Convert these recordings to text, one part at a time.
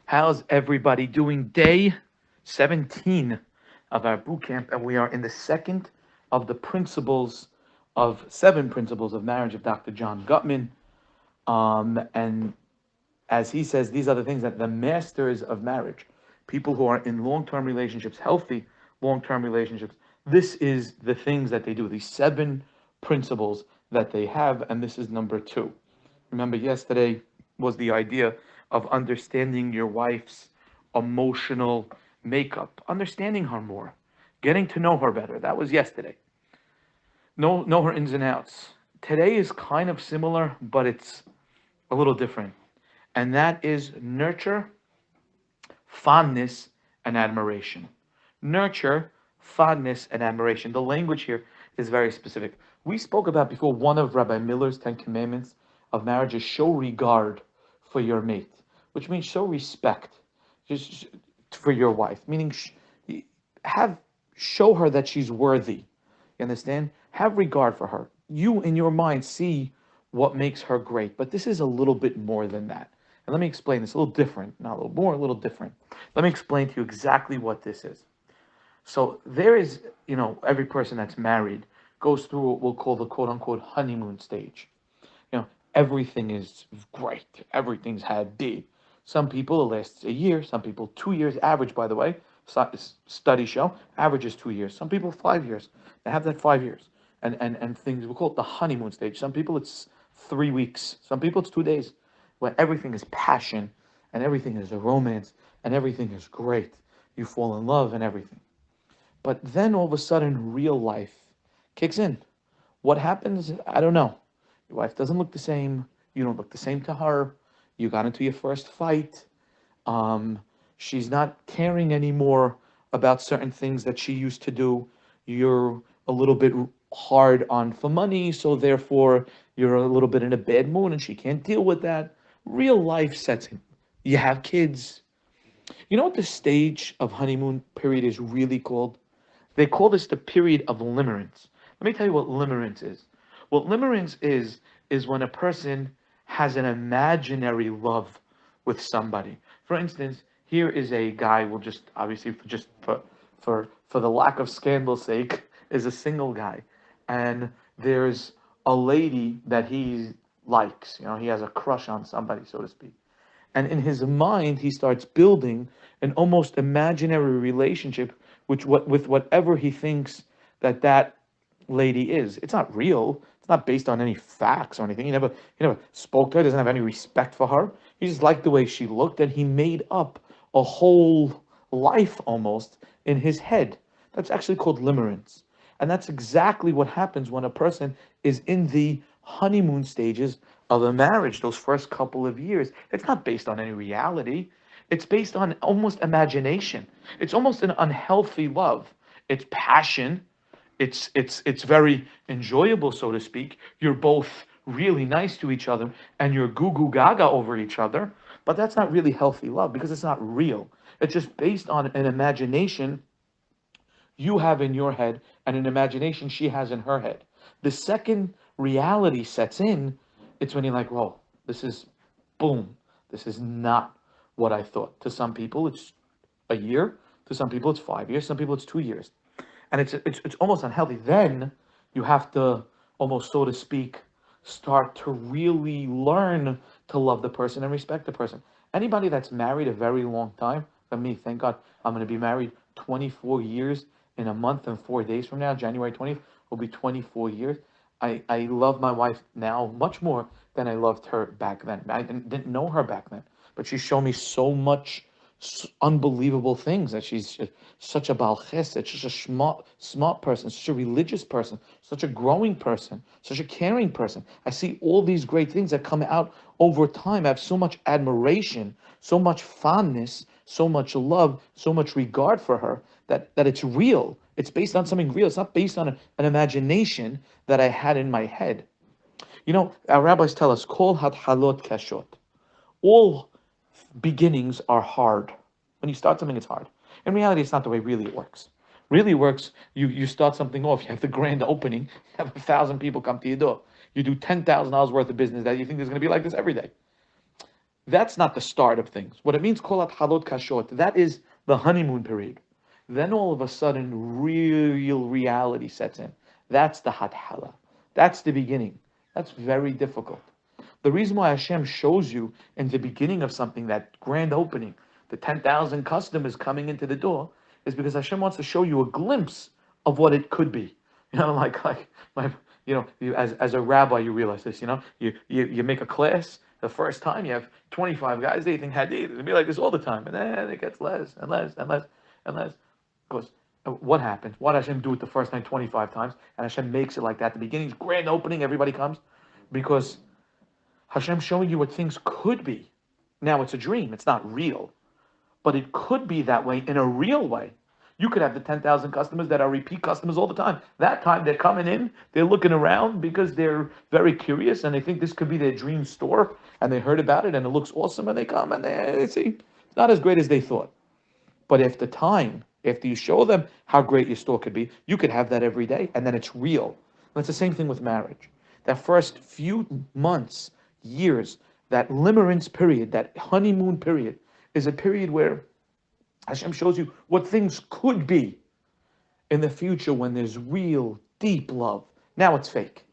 How's everybody doing? Day 17 of our boot camp, and we are in the second of the principles of 7 principles of marriage of Dr. John Gutman. And as he says, these are the things that the masters of marriage, people who are in long-term relationships, healthy long-term relationships, this is the things that they do, these 7 principles that they have, and this is number 2. Remember, yesterday was the idea of understanding your wife's emotional makeup, understanding her more, getting to know her better. That was yesterday. Know her ins and outs. Today is kind of similar, but it's a little different. And that is nurture, fondness, and admiration. Nurture, fondness, and admiration. The language here is very specific. We spoke about before one of Rabbi Miller's 10 Commandments of marriage is show regard for your mate, which means show respect just for your wife, meaning show her that she's worthy. You understand? Have regard for her. You, in your mind, see what makes her great, but this is a little bit more than that. And let me explain this a little different, not a little more, a little different. Let me explain to you exactly what this is. So there is, every person that's married goes through what we'll call the quote unquote honeymoon stage. Everything is great. Everything's happy. Some people it lasts a year, some people 2 years, average, by the way. Studies show average is 2 years. Some people 5 years. They have that 5 years. And things, we call it the honeymoon stage. Some people it's 3 weeks. Some people it's 2 days. Where everything is passion and everything is a romance and everything is great. You fall in love and everything. But then all of a sudden real life kicks in. What happens? I don't know. Your wife doesn't look the same. You don't look the same to her. You got into your first fight. She's not caring anymore about certain things that she used to do. You're a little bit hard on for money, so therefore you're a little bit in a bad mood and she can't deal with that. Real life sets in. You have kids. You know what the stage of honeymoon period is really called? They call this the period of limerence. Let me tell you what limerence is. What limerence is when a person has an imaginary love with somebody. For instance, here is a guy, we'll just obviously for the lack of scandal's sake, is a single guy. And there's a lady that he likes. He has a crush on somebody, so to speak. And in his mind, he starts building an almost imaginary relationship with whatever he thinks that lady is. It's not real. It's not based on any facts or anything. He never spoke to her. Doesn't have any respect for her. He just liked the way she looked, and he made up a whole life almost in his head. That's actually called limerence, and that's exactly what happens when a person is in the honeymoon stages of a marriage. Those first couple of years, it's not based on any reality. It's based on almost imagination. It's almost an unhealthy love. It's passion. It's very enjoyable, so to speak. You're both really nice to each other and you're goo goo gaga over each other, but that's not really healthy love because it's not real. It's just based on an imagination you have in your head and an imagination she has in her head. The second reality sets in, it's when you're like, whoa, this is boom. This is not what I thought. To some people, it's a year. To some people, it's 5 years. Some people, it's 2 years. And it's almost unhealthy. Then you have to almost, so to speak, start to really learn to love the person and respect the person. Anybody that's married a very long time, for me, thank God, I'm going to be married 24 years in a month and 4 days from now. January 20th will be 24 years. I love my wife now much more than I loved her back then. I didn't know her back then, but she showed me so much unbelievable things, that she's such a Baal Chesed, such a smart person, such a religious person, such a growing person, such a caring person. I see all these great things that come out over time. I have so much admiration, so much fondness, so much love, so much regard for her that it's real. It's based on something real. It's not based on an imagination that I had in my head. Our rabbis tell us, Kol hathalot kashot. All beginnings are hard. When you start something, it's hard. In reality, it's not the way really it works. Really works, you start something off, you have the grand opening, you have 1,000 people come to your door. You do $10,000 worth of business that you think is going to be like this every day. That's not the start of things. What it means, kol halot kashot, that is the honeymoon period. Then all of a sudden, real reality sets in. That's the hathala. That's the beginning. That's very difficult. The reason why Hashem shows you in the beginning of something, that grand opening, the 10,000 customers coming into the door, is because Hashem wants to show you a glimpse of what it could be. Like my, as a rabbi, you realize this. You make a class. The first time you have 25 guys, they think hadith. It'll be like this all the time, and then it gets less and less and less and less. Because what happens? What does Hashem do it the first time 25 times? And Hashem makes it like that. The beginning's grand opening, everybody comes, because Hashem's showing you what things could be. Now it's a dream, it's not real, but it could be that way in a real way. You could have the 10,000 customers that are repeat customers all the time. That time they're coming in, they're looking around because they're very curious and they think this could be their dream store, and they heard about it and it looks awesome, and they come and they see it's not as great as they thought. But after you show them how great your store could be, you could have that every day, and then it's real. And it's the same thing with marriage. That first few months, years, that limerence period, that honeymoon period, is a period where Hashem shows you what things could be in the future when there's real, deep love. Now it's fake.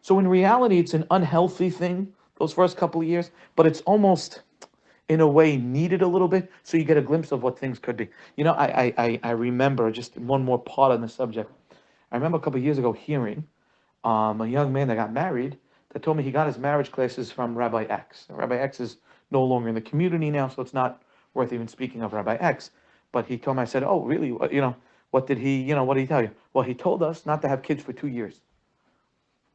So in reality, it's an unhealthy thing, those first couple of years, but it's almost, in a way, needed a little bit, so you get a glimpse of what things could be. I remember, just one more part on the subject. I remember a couple of years ago hearing a young man that got married that told me he got his marriage classes from Rabbi X. Rabbi X is no longer in the community now, so it's not worth even speaking of Rabbi X. But he told me, I said, oh, really? What did he tell you? Well, he told us not to have kids for 2 years.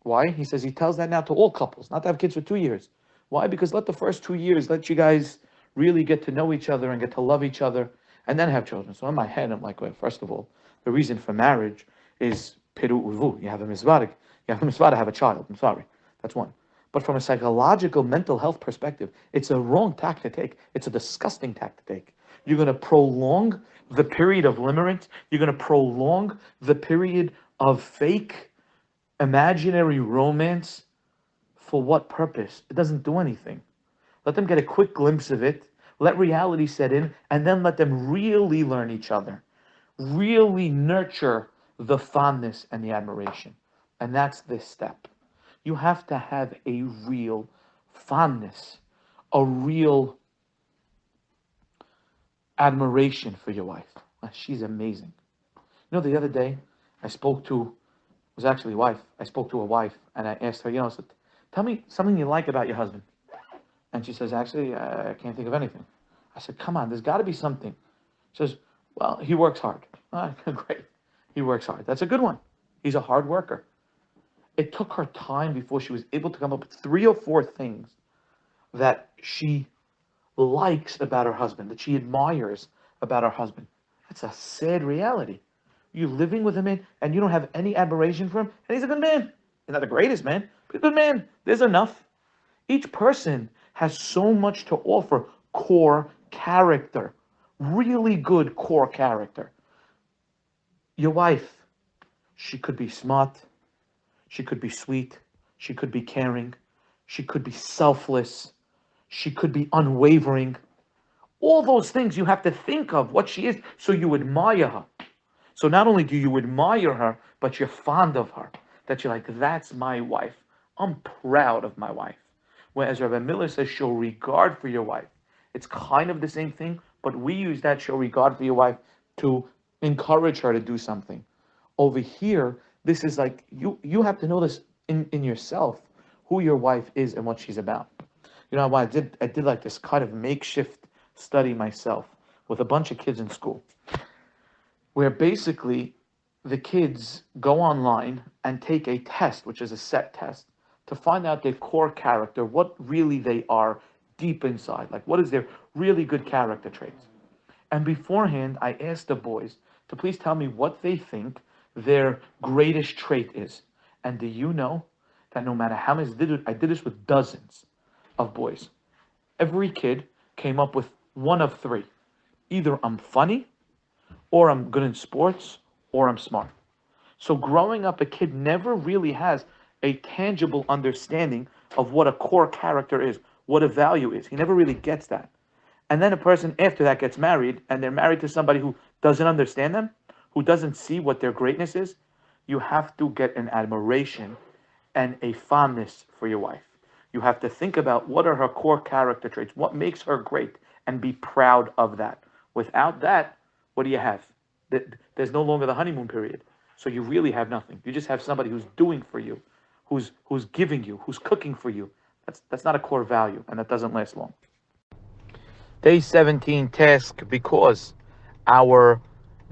Why? He says he tells that now to all couples, not to have kids for 2 years. Why? Because let the first 2 years, let you guys really get to know each other and get to love each other, and then have children. So in my head, I'm like, well, first of all, the reason for marriage is piru uvu. You have a mitzvah. You have a mitzvah to have a child. I'm sorry. That's one. But from a psychological, mental health perspective, it's a wrong tack to take. It's a disgusting tack to take. You're going to prolong the period of limerence. You're going to prolong the period of fake, imaginary romance. For what purpose? It doesn't do anything. Let them get a quick glimpse of it. Let reality set in, and then let them really learn each other. Really nurture the fondness and the admiration. And that's this step. You have to have a real fondness, a real admiration for your wife. She's amazing. The other day, I spoke to a wife, and I asked her, I said, tell me something you like about your husband. And she says, actually, I can't think of anything. I said, come on, there's got to be something. She says, well, he works hard. Great. He works hard. That's a good one. He's a hard worker. It took her time before she was able to come up with 3 or 4 things that she likes about her husband, that she admires about her husband. That's a sad reality. You're living with a man and you don't have any admiration for him, and he's a good man. He's not the greatest man, but he's a good man. There's enough. Each person has so much to offer. Core character. Really good core character. Your wife, she could be smart. She could be sweet. She could be caring. She could be selfless. She could be unwavering. All those things you have to think of what she is, so you admire her. So not only do you admire her, but you're fond of her. That you're like, that's my wife. I'm proud of my wife. Whereas Rabbi Miller says, show regard for your wife. It's kind of the same thing, but we use that show regard for your wife to encourage her to do something. Over here, this is like, you have to know this in yourself, who your wife is and what she's about. I did like this kind of makeshift study myself with a bunch of kids in school, where basically the kids go online and take a test, which is a set test, to find out their core character, what really they are deep inside, like what is their really good character traits. And beforehand, I asked the boys to please tell me what they think their greatest trait is. And do you know that no matter how many, I did this with dozens of boys. Every kid came up with one of 3. Either I'm funny, or I'm good in sports, or I'm smart. So growing up, a kid never really has a tangible understanding of what a core character is. what a value is. He never really gets that. And then a person after that gets married, and they're married to somebody who doesn't understand them, who doesn't see what their greatness is. You have to get an admiration and a fondness for your wife. You have to think about what are her core character traits, what makes her great, and be proud of that. Without that, what do you have? There's no longer the honeymoon period. So you really have nothing. You just have somebody who's doing for you, who's giving you, who's cooking for you. That's not a core value, and that doesn't last long. Day 17 task, because our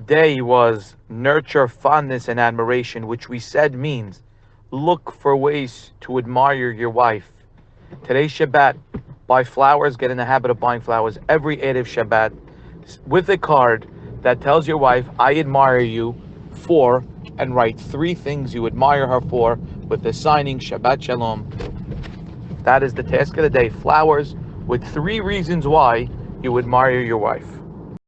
day was nurture fondness and admiration, which we said means look for ways to admire your wife. Today's Shabbat, buy flowers, get in the habit of buying flowers every Erev Shabbat with a card that tells your wife, I admire you for, and write 3 things you admire her for with the signing Shabbat Shalom. That is the task of the day. Flowers with 3 reasons why you admire your wife.